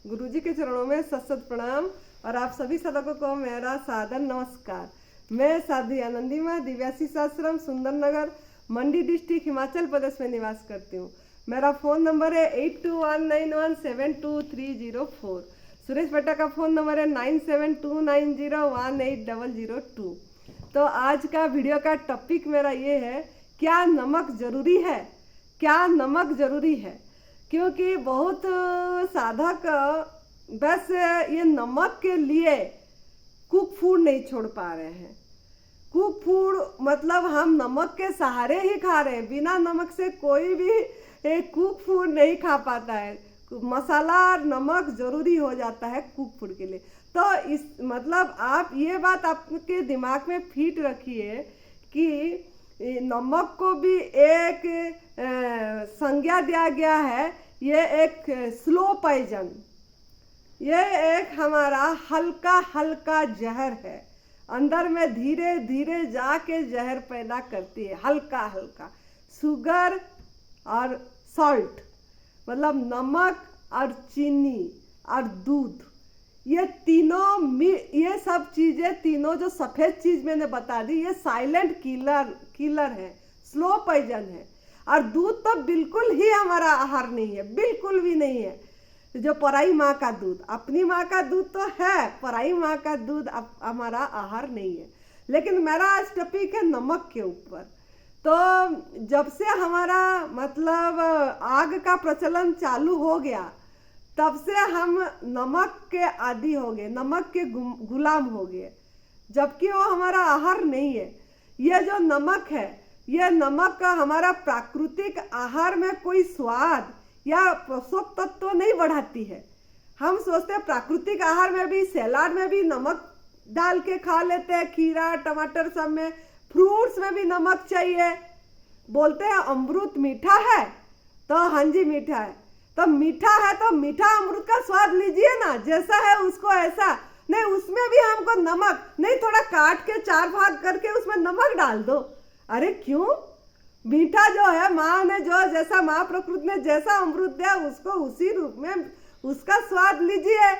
गुरुजी के चरणों में सत सत प्रणाम और आप सभी साधकों को मेरा सादर नमस्कार। मैं साध्वी आनंदी माँ दिव्यासी आश्रम सुंदर नगर मंडी डिस्ट्रिक्ट हिमाचल प्रदेश में निवास करती हूँ। मेरा फ़ोन नंबर है 8219172304। सुरेश बेटा का फ़ोन नंबर है 9729018002। तो आज का वीडियो का टॉपिक मेरा ये है, क्या नमक ज़रूरी है? क्या नमक ज़रूरी है? क्योंकि बहुत साधक बस ये नमक के लिए कुक फूड नहीं छोड़ पा रहे हैं। कुक फूड मतलब हम नमक के सहारे ही खा रहे हैं, बिना नमक से कोई भी कुक फूड नहीं खा पाता है। मसाला और नमक ज़रूरी हो जाता है कुक फूड के लिए। तो इस मतलब आप ये बात आपके दिमाग में फिट रखिए कि नमक को भी एक संज्ञा दिया गया है, ये एक स्लो पॉइजन, ये एक हमारा हल्का हल्का जहर है, अंदर में धीरे धीरे जाके जहर पैदा करती है। हल्का हल्का शुगर और सॉल्ट मतलब नमक और चीनी और दूध, ये तीनों ये सब चीज़ें तीनों जो सफ़ेद चीज़ मैंने बता दी, ये साइलेंट किलर है, स्लो पॉइजन है। और दूध तो बिल्कुल ही हमारा आहार नहीं है, बिल्कुल भी नहीं है। जो पराई माँ का दूध, अपनी माँ का दूध तो है, पराई माँ का दूध हमारा आहार नहीं है। लेकिन मेरा आज टॉपिक है नमक के ऊपर। तो जब से हमारा मतलब आग का प्रचलन चालू हो गया, तब से हम नमक के आदी हो गए, नमक के गुलाम हो गए, जबकि वो हमारा आहार नहीं है। ये जो नमक है, यह नमक का हमारा प्राकृतिक आहार में कोई स्वाद या पोषक तत्व तो नहीं बढ़ाती है। हम सोचते हैं प्राकृतिक आहार में भी, सलाद में भी नमक डाल के खा लेते हैं, खीरा टमाटर सब में, फ्रूट्स में भी नमक चाहिए। बोलते हैं अमरूद मीठा है, तो हाँ जी मीठा है, तो मीठा है तो मीठा अमरूद का स्वाद लीजिए ना, जैसा है उसको ऐसा नहीं, उसमें भी हमको नमक नहीं, थोड़ा काट के 4 भाग करके उसमें नमक डाल दो। अरे क्यों? मीठा जो है, माँ ने जो जैसा माँ प्रकृति ने जैसा अमृत दिया उसको उसी रूप में उसका स्वाद लीजिए,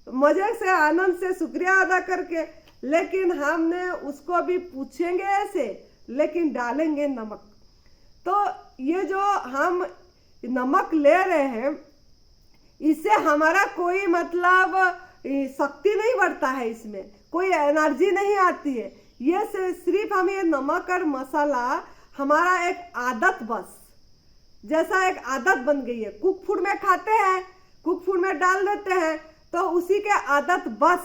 मजे से आनंद से शुक्रिया अदा करके। लेकिन हमने उसको भी पूछेंगे ऐसे, लेकिन डालेंगे नमक। तो ये जो हम नमक ले रहे हैं, इससे हमारा कोई मतलब शक्ति नहीं बढ़ता है, इसमें कोई एनर्जी नहीं आती है। ये सिर्फ हम ये नमक और मसाला हमारा एक आदत, बस जैसा एक आदत बन गई है। कुक फूड में खाते हैं, कुक फूड में डाल देते हैं, तो उसी के आदत बस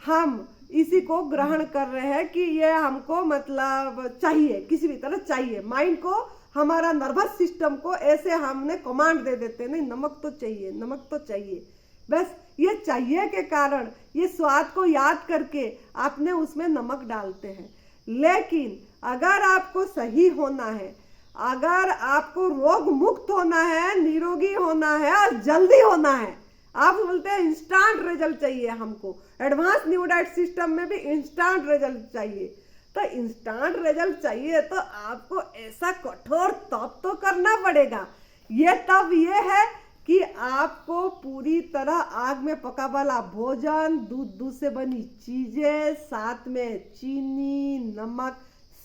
हम इसी को ग्रहण कर रहे हैं कि ये हमको मतलब चाहिए, किसी भी तरह चाहिए। माइंड को, हमारा नर्वस सिस्टम को ऐसे हमने कमांड दे देते हैं, नहीं नमक तो चाहिए, नमक तो चाहिए। बस ये चाहिए के कारण ये स्वाद को याद करके आपने उसमें नमक डालते हैं। लेकिन अगर आपको सही होना है, अगर आपको रोग मुक्त होना है, निरोगी होना है और जल्दी होना है, आप बोलते हैं इंस्टेंट रिजल्ट चाहिए हमको, एडवांस न्यू डाइट सिस्टम में भी इंस्टेंट रिजल्ट चाहिए। तो इंस्टेंट रिजल्ट चाहिए तो आपको ऐसा कठोर तप तो करना पड़ेगा। ये तब ये है कि आपको पूरी तरह आग में पका वाला भोजन, दूध से बनी चीज़ें, साथ में चीनी, नमक,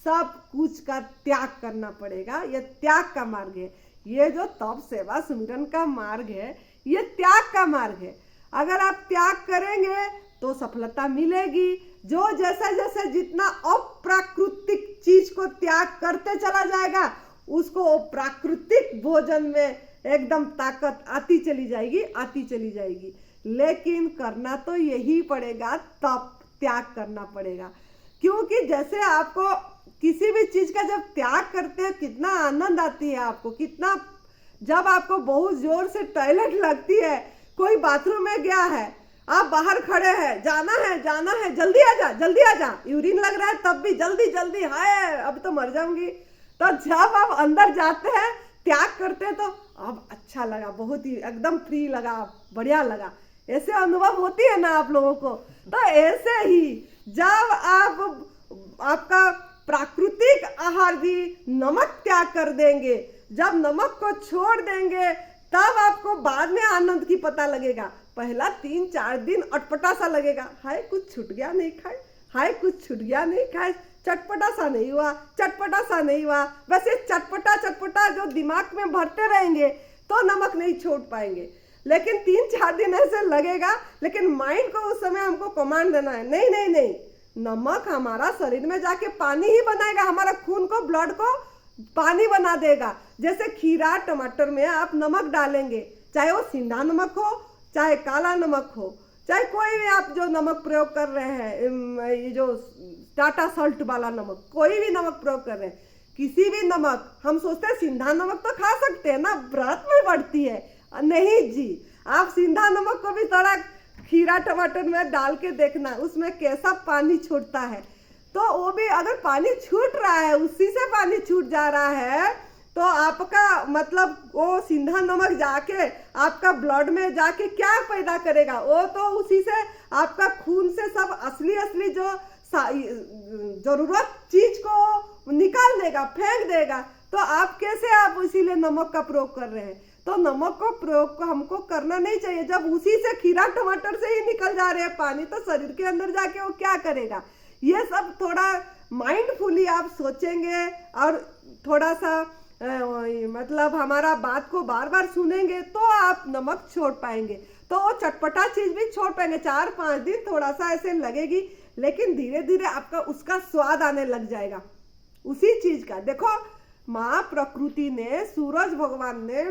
सब कुछ का त्याग करना पड़ेगा। ये त्याग का मार्ग है। ये जो तप सेवा सुमिरन का मार्ग है, ये त्याग का मार्ग है। अगर आप त्याग करेंगे तो सफलता मिलेगी। जो जैसे जैसे जितना अप्राकृतिक चीज को त्याग करते चला जाएगा, उसको प्राकृतिक भोजन में एकदम ताकत आती चली जाएगी, आती चली जाएगी। लेकिन करना तो यही पड़ेगा, तप त्याग करना पड़ेगा। क्योंकि जैसे आपको किसी भी चीज का जब त्याग करते हैं, कितना आनंद आती है आपको, कितना, जब आपको बहुत जोर से टॉयलेट लगती है, कोई बाथरूम में गया है, आप बाहर खड़े हैं, जाना है जल्दी आ जा, जल्दी आ जा, यूरिन लग रहा है तब भी जल्दी जल्दी, हाय अब तो मर जाऊंगी। तो जब आप अंदर जाते हैं, त्याग करते हैं, तो अब अच्छा लगा, बहुत ही एकदम फ्री लगा, बढ़िया लगा, ऐसे अनुभव होती है ना आप लोगों को। तो ऐसे ही जब आपका प्राकृतिक आहार भी नमक त्याग कर देंगे, जब नमक को छोड़ देंगे, तब आपको बाद में आनंद की पता लगेगा। पहला 3-4 दिन अटपटा सा लगेगा, हाय कुछ छूट गया नहीं खाए, हाय कुछ छूट गया नहीं खाए, चटपटा सा नहीं हुआ, चटपटा सा नहीं हुआ। वैसे चटपटा चटपटा जो दिमाग में भरते रहेंगे तो नमक नहीं छोड़ पाएंगे। लेकिन 3-4 दिन ऐसे लगेगा, लेकिन माइंड को उस समय हमको कमांड देना है, नहीं नहीं नहीं, नमक हमारा शरीर में जाके पानी ही बनाएगा, हमारा खून को, ब्लड को पानी बना देगा। जैसे खीरा टमाटर में आप नमक डालेंगे, चाहे वो सिंधा नमक हो, चाहे काला नमक हो, चाहे कोई भी आप जो नमक प्रयोग कर रहे हैं, ये जो टाटा सॉल्ट वाला नमक, कोई भी नमक प्रयोग कर रहे हैं, किसी भी नमक, हम सोचते हैं सिंधा नमक तो खा सकते हैं ना, व्रत में बढ़ती है, नहीं जी। आप सिंधा नमक को भी थोड़ा खीरा टमाटर में डाल के देखना उसमें कैसा पानी छूटता है। तो वो भी अगर पानी छूट रहा है, उसी से पानी छूट जा रहा है, तो आपका मतलब वो सिंधा नमक जाके आपका ब्लड में जाके क्या पैदा करेगा, वो तो उसी से आपका खून से सब असली जो जरूरत चीज को निकाल देगा, फेंक देगा। तो आप कैसे, आप इसीलिए नमक का प्रयोग कर रहे हैं। तो नमक को प्रयोग को हमको करना नहीं चाहिए। जब उसी से खीरा टमाटर से ही निकल जा रहे हैं पानी, तो शरीर के अंदर जाके वो क्या करेगा। ये सब थोड़ा माइंडफुली आप सोचेंगे और थोड़ा सा मतलब हमारा बात को बार बार सुनेंगे तो आप नमक छोड़ पाएंगे। तो वो चटपटा चीज भी छोड़ पाएंगे। 4-5 दिन थोड़ा सा ऐसे लगेगी, लेकिन धीरे धीरे आपका उसका स्वाद आने लग जाएगा उसी चीज का। देखो माँ प्रकृति ने, सूरज भगवान ने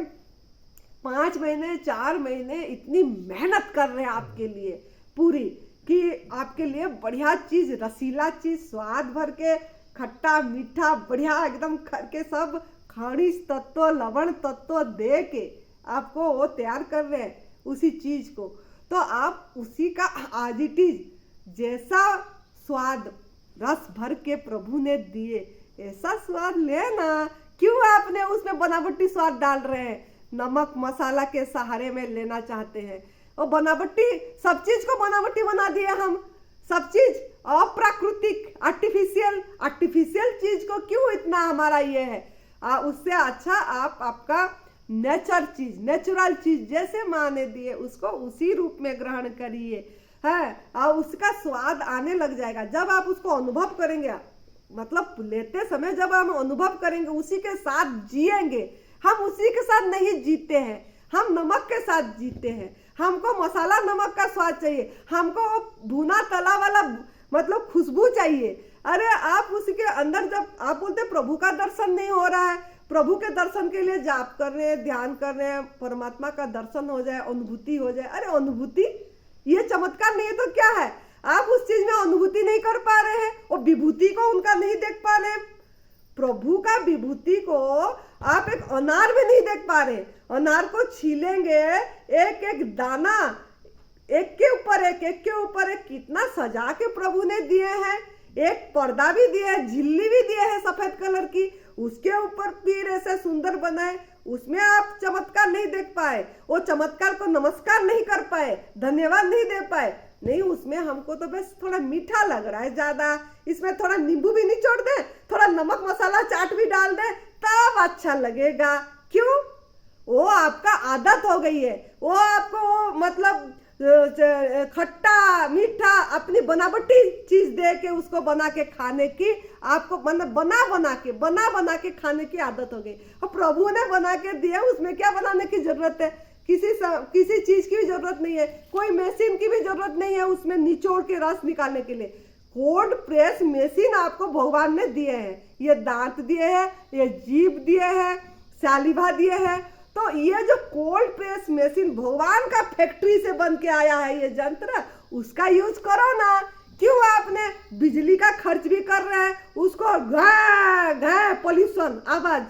5 महीने 4 महीने इतनी मेहनत कर रहे हैं आपके लिए पूरी, कि आपके लिए बढ़िया चीज, रसीला चीज, स्वाद भर के, खट्टा मीठा बढ़िया एकदम करके सब खनिज तत्व, लवण तत्व दे के आपको वो तैयार कर रहे हैं उसी चीज को। तो आप उसी का आज इट इज जैसा स्वाद रस भर के प्रभु ने दिए, ऐसा स्वाद लेना। क्यों आपने उसमें बनावटी स्वाद डाल रहे हैं, नमक मसाला के सहारे में लेना चाहते हैं। और बनावटी, सब चीज को बनावटी बना दिया हम, सब चीज अप्राकृतिक, आर्टिफिशियल चीज को क्यों इतना हमारा ये है। उससे अच्छा आप आपका नेचुरल चीज जैसे माँ ने दिए उसको उसी रूप में ग्रहण करिए, है, और उसका स्वाद आने लग जाएगा। जब आप उसको अनुभव करेंगे, मतलब लेते समय जब हम अनुभव करेंगे, उसी के साथ जिएंगे। हम उसी के साथ नहीं जीते हैं, हम नमक के साथ जीते हैं। हमको मसाला नमक का स्वाद चाहिए, हमको भुना तला वाला मतलब खुशबू चाहिए। अरे आप उसके अंदर, जब आप बोलते प्रभु का दर्शन नहीं हो रहा है, प्रभु के दर्शन के लिए जाप कर रहे हैं, ध्यान कर रहे हैं, परमात्मा का दर्शन हो जाए, अनुभूति हो जाए। अरे अनुभूति, ये चमत्कार नहीं है तो क्या है। आप उस चीज में अनुभूति नहीं कर पा रहे हैं, और विभूति को उनका नहीं देख पा रहे हैं। प्रभु का विभूति को आप एक अनार में नहीं देख पा रहे। अनार को छीलेंगे, एक एक दाना, एक के ऊपर एक कितना सजा के प्रभु ने दिए हैं। एक पर्दा भी दिया है, झिल्ली भी दिया है सफेद कलर की, उसके ऊपर फिर ऐसे सुंदर बनाए। उसमें आप चमत्कार नहीं देख पाए, वो चमत्कार को नमस्कार नहीं कर पाए, धन्यवाद नहीं दे पाए। नहीं, उसमें हमको तो बस थोड़ा मीठा लग रहा है ज्यादा, इसमें थोड़ा नींबू भी निचोड़ दे, थोड़ा नमक मसाला चाट भी डाल दे, तब अच्छा लगेगा। क्यों? वो आपका आदत हो गई है, वो आपको मतलब खट्टा मीठा अपनी बनावटी चीज दे के उसको बना के खाने की, आपको मतलब बना के खाने की आदत हो गई। और प्रभु ने बना के दिया, उसमें क्या बनाने की जरूरत है। किसी चीज की भी जरूरत नहीं है, कोई मशीन की भी जरूरत नहीं है उसमें निचोड़ के रस निकालने के लिए। कोल्ड प्रेस मशीन आपको भगवान ने दिए हैं, ये दांत दिए हैं, ये जीभ दिए हैं, सालिवा दिए हैं। तो ये जो कोल्ड प्रेस मशीन भगवान का फैक्ट्री से बन के आया है ये यंत्र, उसका यूज करो ना। क्यों आपने बिजली का खर्च भी कर रहे हैं, उसको घा पोल्यूशन, आवाज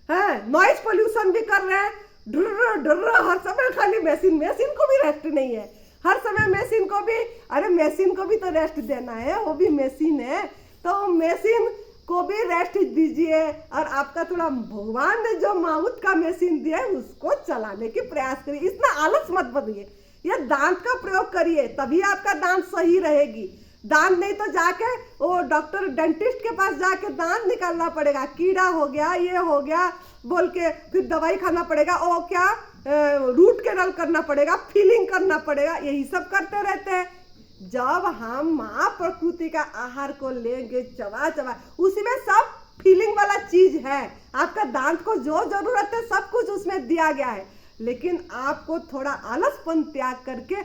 है, नॉइज पोल्यूशन भी कर रहे हैं, ढुर्र हर समय खाली मशीन को भी रेस्ट नहीं है, हर समय मशीन को भी, अरे मशीन को भी तो रेस्ट देना है, वो भी मशीन है, तो मशीन को भी रेस्ट दीजिए। और आपका थोड़ा भगवान ने जो माउथ का मशीन दिया है उसको चलाने की प्रयास करिए, इतना आलस मत बनिए। ये दांत का प्रयोग करिए, तभी आपका दांत सही रहेगी। दांत नहीं तो जाके वो डॉक्टर डेंटिस्ट के पास जाके दांत निकालना पड़ेगा, कीड़ा हो गया, ये हो गया बोल के फिर दवाई खाना पड़ेगा। ओ क्या रूट कैनल करना पड़ेगा, फीलिंग करना पड़ेगा, यही सब करते रहते हैं। जब हम माँ प्रकृति का आहार को लेंगे चबा चबा, उसमें सब फीलिंग वाला चीज है। आपका दांत को जो जरूरत है सब कुछ उसमें दिया गया है, लेकिन आपको थोड़ा आलसपन त्याग करके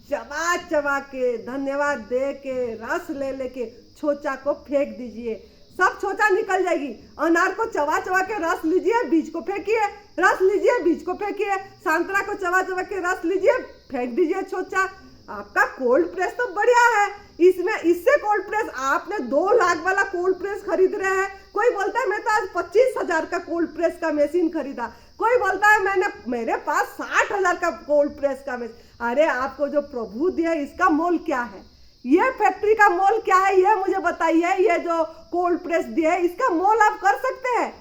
चबा चबा के, धन्यवाद दे के, रस ले लेके छोचा को फेंक दीजिए, सब छोचा निकल जाएगी। अनार को चबा चबा के रस लीजिए, बीज को फेंकिए, रस लीजिए, बीज को फेंकिए। संतरा को चबा चबा के रस लीजिए, फेंक दीजिए छोचा। आपका कोल्ड प्रेस तो बढ़िया है, इसमें इससे कोल्ड प्रेस आपने 2 लाख वाला कोल्ड प्रेस खरीद रहे हैं। कोई बोलता है मैं तो आज 25,000 का कोल्ड प्रेस का मशीन खरीदा, कोई बोलता है मेरे पास 60,000 का कोल्ड प्रेस का मशीन। अरे आपको जो प्रभु दिया इसका मोल क्या है? ये फैक्ट्री का मोल क्या है ये मुझे बताइए। ये जो कोल्ड प्रेस दिया है इसका मोल आप कर सकते हैं?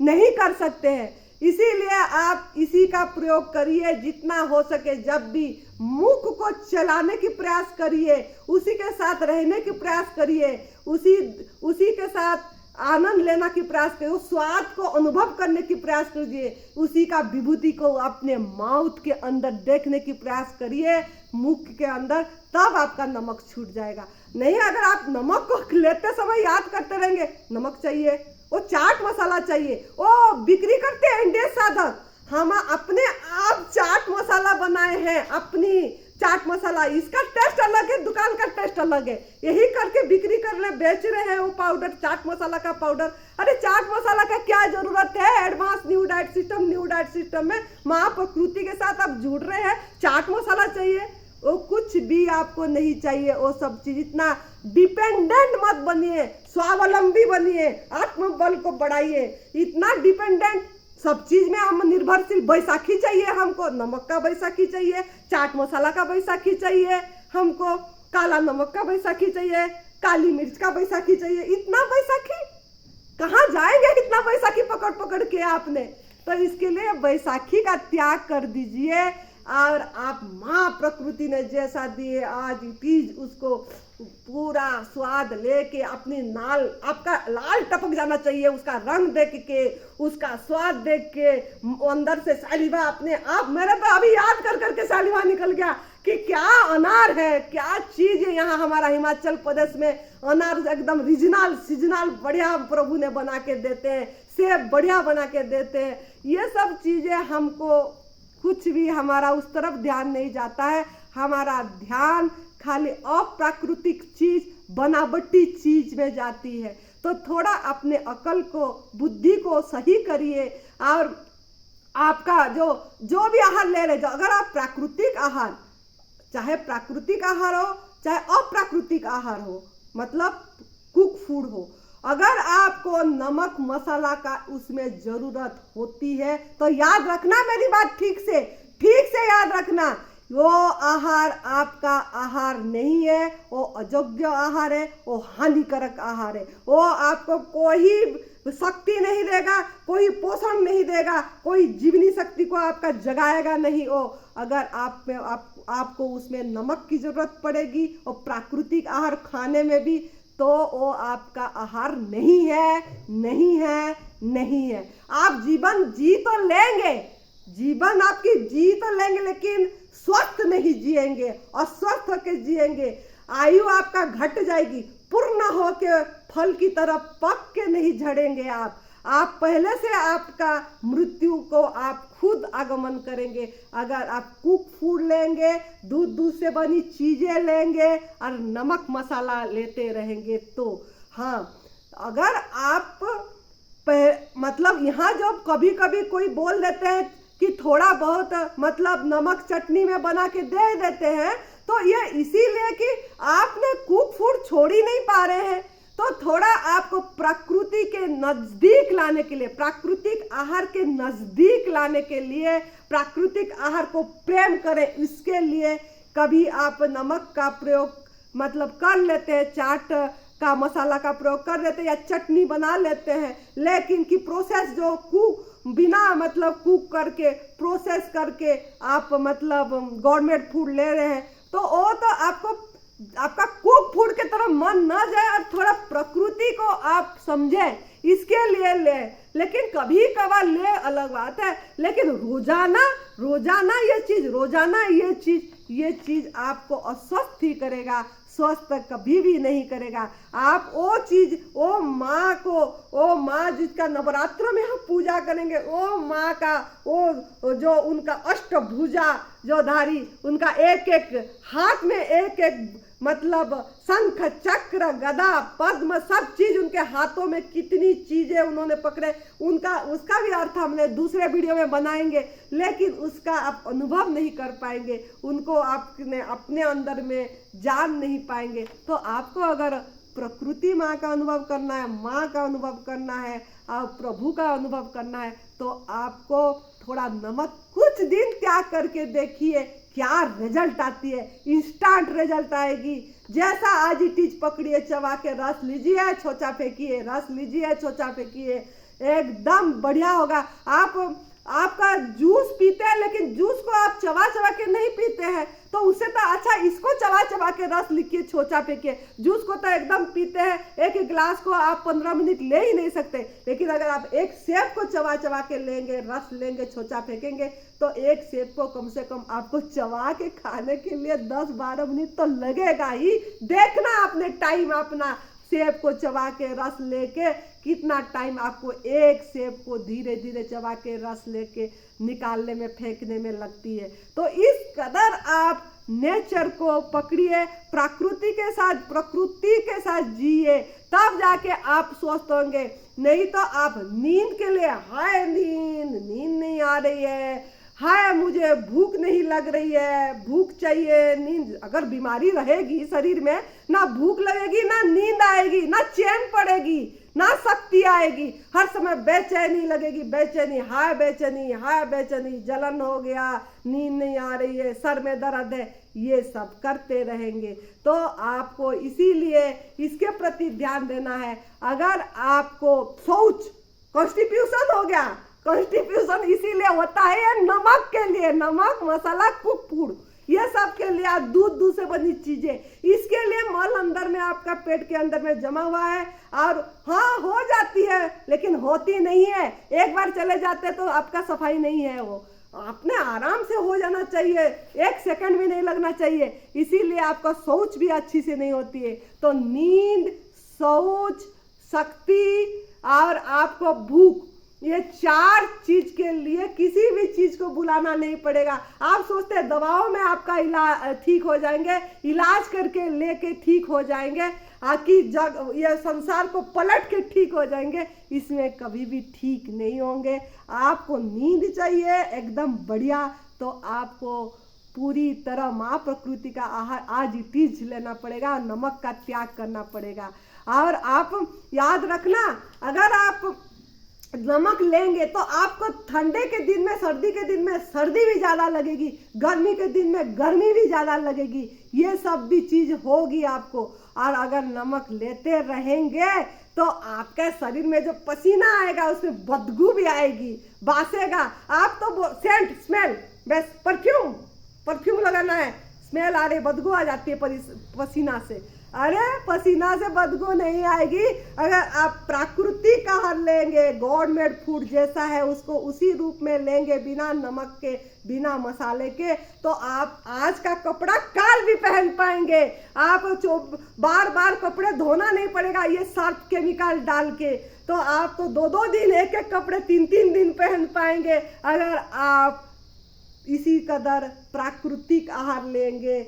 नहीं कर सकते हैं। इसीलिए आप इसी का प्रयोग करिए जितना हो सके। जब भी मुख को चलाने की प्रयास करिए, उसी के साथ रहने की प्रयास करिए, उसी के साथ आनंद लेना की प्रयास करिए, उस स्वाद को अनुभव करने की प्रयास करिए, उसी का विभूति को अपने माउथ के अंदर देखने की प्रयास करिए, मुख के अंदर, तब आपका नमक छूट जाएगा। नहीं, अगर आप नमक को लेते समय याद करते रहेंगे नमक चाहिए, वो चाट मसाला चाहिए, वो बिक्री करते हैं इंडिया साधक, हम अपने आप चाट मसाला बनाए हैं, अपनी चाट मसाला, इसका टेस्ट अलग है, दुकान का टेस्ट अलग है, यही करके बिक्री कर रहे, बेच रहे हैं वो पाउडर, चाट मसाला का पाउडर। अरे चाट मसाला का क्या जरूरत है? एडवांस न्यू डाइट सिस्टम में माँ प्रकृति के साथ आप जुड़ रहे हैं, चाट मसाला चाहिए? वो कुछ भी आपको नहीं चाहिए वो सब चीज। इतना डिपेंडेंट मत बनिए, स्वावलंबी बनिए, आत्मबल को बढ़ाइए। इतना डिपेंडेंट सब चीज में हम निर्भरशील। बैसाखी चाहिए हमको, नमक का बैसाखी चाहिए, चाट मसाला का बैसाखी चाहिए हमको, काला नमक का बैसाखी चाहिए, काली मिर्च का बैसाखी चाहिए। इतना बैसाखी कहाँ जाएंगे? इतना बैसाखी पकड़ पकड़ के आपने। तो इसके लिए बैसाखी का त्याग कर दीजिए और आप माँ प्रकृति ने जैसा दिए आज प्लीज उसको पूरा स्वाद लेके अपनी नाल, आपका लाल टपक जाना चाहिए उसका रंग देख के, उसका स्वाद देख के, अंदर से सालिवा अपने आप, मेरे तो अभी याद कर करके सालिवा निकल गया कि क्या अनार है, क्या चीज है। यहाँ हमारा हिमाचल प्रदेश में अनार एकदम रीजनल सीजनल बढ़िया प्रभु ने बना के देते हैं, सेब बढ़िया बना के देते हैं। ये सब चीजें हमको कुछ भी हमारा उस तरफ ध्यान नहीं जाता है, हमारा ध्यान खाली अप्राकृतिक चीज, बनावटी चीज में जाती है। तो थोड़ा अपने अकल को, बुद्धि को सही करिए और आपका जो भी आहार ले रहे, जो अगर आप प्राकृतिक आहार, चाहे प्राकृतिक आहार हो चाहे अप्राकृतिक आहार हो, मतलब कुक फूड हो, अगर आपको नमक मसाला का उसमें जरूरत होती है तो याद रखना मेरी बात, ठीक से याद रखना, वो आहार आपका आहार नहीं है, वो अयोग्य आहार है, वो हानिकारक आहार है। वो आपको कोई शक्ति नहीं देगा, कोई पोषण नहीं देगा, कोई जीवनी शक्ति को आपका जगाएगा नहीं। वो अगर आपको उसमें नमक की जरूरत पड़ेगी और प्राकृतिक आहार खाने में भी, तो वो आपका आहार नहीं है, नहीं है, नहीं है। आप जीवन जी तो लेंगे, जीवन आपकी जी तो लेंगे, लेकिन स्वस्थ नहीं जिएंगे, अस्वस्थ होकर जिएंगे। आयु आपका घट जाएगी, पूर्ण होके फल की तरह पक के नहीं झड़ेंगे आप पहले से आपका मृत्यु को आप खुद आगमन करेंगे। अगर आप कुक फूड लेंगे, दूध से बनी चीजें लेंगे और नमक मसाला लेते रहेंगे तो हाँ, अगर आप मतलब यहाँ जो कभी कभी कोई बोल देते हैं कि थोड़ा बहुत मतलब नमक चटनी में बना के दे देते हैं, तो ये इसीलिए कि आपने कुक फूड छोड़ ही नहीं पा रहे हैं। तो थोड़ा आपको प्रकृति के नजदीक लाने के लिए, प्राकृतिक आहार के नजदीक लाने के लिए, प्राकृतिक आहार को प्रेम करें, इसके लिए कभी आप नमक का प्रयोग मतलब कर लेते हैं, चाट का मसाला का प्रयोग कर लेते हैं या चटनी बना लेते हैं, लेकिन कि प्रोसेस जो बिना मतलब कुक करके प्रोसेस करके आप मतलब गवर्नमेंट फूड ले रहे हैं, तो वो तो आपको आपका कूक फूड की तरफ मन न जाए और थोड़ा प्रकृति को आप समझें, इसके लिए ले। लेकिन कभी कभार ले अलग बात है, लेकिन रोजाना रोजाना ये चीज आपको अस्वस्थ ही करेगा, स्वस्थ कभी भी नहीं करेगा। आप वो चीज, वो माँ जिसका नवरात्रों में हम पूजा करेंगे, वो माँ का वो जो उनका अष्टभुजा जो धारी, उनका एक एक हाथ में एक एक मतलब शंख चक्र गदा पद्म सब चीज उनके हाथों में, कितनी चीजें उन्होंने पकड़े, उनका उसका भी अर्थ हमने दूसरे वीडियो में बनाएंगे, लेकिन उसका आप अनुभव नहीं कर पाएंगे, उनको आपने अपने अंदर में जान नहीं पाएंगे। तो आपको अगर प्रकृति माँ का अनुभव करना है, माँ का अनुभव करना है और प्रभु का अनुभव करना है, तो आपको थोड़ा नमक कुछ दिन त्याग करके देखिए क्या रिजल्ट आती है। इंस्टेंट रिजल्ट आएगी। जैसा आज ही चीज पकड़िए, चबा के रस लीजिए, छोचा फेंकिए, रस लीजिए, छोचा फेंकिए, एकदम बढ़िया होगा। आपका जूस पीते हैं, लेकिन जूस को आप चबा चबा के नहीं पीते हैं, तो उससे तो अच्छा इसको चबा चबा के रस लिखिए, छोचा फेंकिए। जूस को तो एकदम पीते हैं, एक एक गिलास को आप 15 मिनट ले ही नहीं सकते, लेकिन अगर आप एक सेब को चबा चबा के लेंगे, रस लेंगे, छोचा फेंकेंगे, तो एक सेब को कम से कम आपको चबा के खाने के लिए 10-12 मिनट तो लगेगा ही। देखना आपने टाइम अपना, सेब को चबा के रस लेके कितना टाइम आपको एक सेब को धीरे धीरे चबा के रस लेके निकालने में, फेंकने में लगती है। तो इस कदर आप नेचर को पकड़िए, प्रकृति के साथ जिए, तब जाके आप स्वस्थ होंगे। नहीं तो आप नींद के लिए, हाय नींद नहीं आ रही है, हाय मुझे भूख नहीं लग रही है, भूख चाहिए, नींद। अगर बीमारी रहेगी शरीर में, ना भूख लगेगी, ना नींद आएगी, ना चैन पड़ेगी, ना शक्ति आएगी, हर समय बेचैनी लगेगी, हाय बेचैनी, जलन हो गया, नींद नहीं आ रही है, सर में दर्द है, ये सब करते रहेंगे। तो आपको इसीलिए इसके प्रति ध्यान देना है। अगर आपको शौच, कॉन्स्टिट्यूशन हो गया, कॉन्स्टिट्यूशन इसीलिए होता है नमक के लिए, नमक मसाला कुक फूड, ये सब के लिए, दूध से बनी चीजें, इसके लिए मल अंदर में आपका पेट के अंदर में जमा हुआ है। और हाँ हो जाती है, लेकिन होती नहीं है। एक बार चले जाते तो आपका सफाई नहीं है, वो अपने आराम से हो जाना चाहिए, 1 सेकंड भी नहीं लगना चाहिए। इसीलिए आपका शौच भी अच्छी से नहीं होती है। तो नींद, शौच, शक्ति और आपको भूख, ये 4 चीज के लिए किसी भी चीज को बुलाना नहीं पड़ेगा। आप सोचते हैं दवाओं में आपका इलाज ठीक हो जाएंगे, इलाज करके लेके ठीक हो जाएंगे, आकि जग ये संसार को पलट के ठीक हो जाएंगे, इसमें कभी भी ठीक नहीं होंगे। आपको नींद चाहिए एकदम बढ़िया, तो आपको पूरी तरह माँ प्रकृति का आहार आज इटीज लेना पड़ेगा, नमक का त्याग करना पड़ेगा। और आप याद रखना, अगर आप नमक लेंगे तो आपको ठंडे के दिन में, सर्दी के दिन में सर्दी भी ज़्यादा लगेगी, गर्मी के दिन में गर्मी भी ज़्यादा लगेगी, ये सब भी चीज़ होगी आपको। और अगर नमक लेते रहेंगे तो आपके शरीर में जो पसीना आएगा उसमें बदबू भी आएगी, बासेगा। आप तो सेंट, स्मेल, बस परफ्यूम लगाना है, स्मेल आ रही, बदबू आ जाती है पसीना से। अरे पसीना से बदबू नहीं आएगी अगर आप प्राकृतिक आहार लेंगे, गॉड मेड फूड जैसा है उसको उसी रूप में लेंगे, बिना नमक के, बिना मसाले के, तो आप आज का कपड़ा काल भी पहन पाएंगे। आप बार बार कपड़े धोना नहीं पड़ेगा ये सर्फ केमिकल डाल के, तो आप तो 2-2 दिन एक कपड़े 3-3 दिन पहन पाएंगे अगर आप इसी कदर प्राकृतिक आहार लेंगे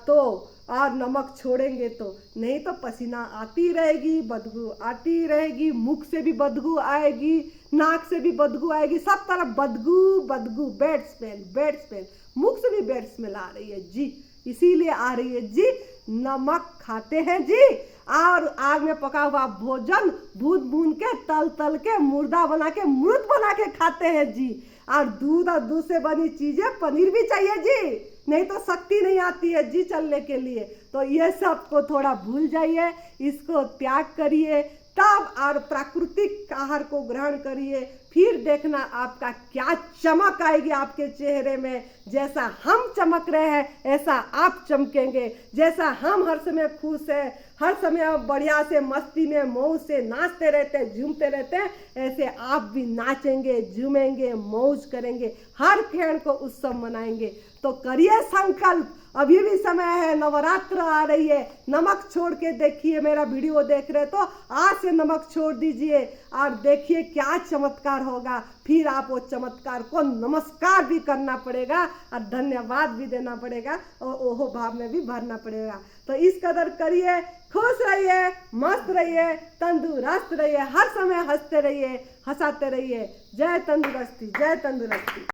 तो, और नमक छोड़ेंगे तो। नहीं तो पसीना आती रहेगी, बदबू आती रहेगी, मुख से भी बदबू आएगी, नाक से भी बदबू आएगी, सब तरफ बदबू, बैड स्मेल, मुख से भी बैड स्मेल आ रही है जी। इसीलिए आ रही है जी, नमक खाते हैं जी, और आग में पका हुआ भोजन भून के, तल के, मुर्दा बना के, मूर्त बना के खाते हैं जी। और दूध से बनी चीजें, पनीर भी चाहिए जी, नहीं तो शक्ति नहीं आती है जी चलने के लिए। तो ये सब को थोड़ा भूल जाइए, इसको त्याग करिए, तब और प्राकृतिक आहार को ग्रहण करिए, फिर देखना आपका क्या चमक आएगी आपके चेहरे में। जैसा हम चमक रहे हैं ऐसा आप चमकेंगे। जैसा हम हर समय खुश है, हर समय बढ़िया से मस्ती में मौज से नाचते रहते हैं, झूमते रहते हैं, ऐसे आप भी नाचेंगे, झूमेंगे, मौज करेंगे, हर क्षण को उत्सव मनाएंगे। तो करिए संकल्प, अभी भी समय है, नवरात्र आ रही है। नमक छोड़ के देखिए, मेरा वीडियो देख रहे तो आज से नमक छोड़ दीजिए और देखिए क्या चमत्कार होगा। फिर आप वो चमत्कार को नमस्कार भी करना पड़ेगा और धन्यवाद भी देना पड़ेगा और ओहो भाव में भी भरना पड़ेगा। तो इस कदर करिए, खुश रहिए, मस्त रहिए, तंदुरुस्त रहिए, हर समय हंसते रहिए, हंसाते रहिए। जय तंदुरुस्ती, जय तंदुरुस्ती।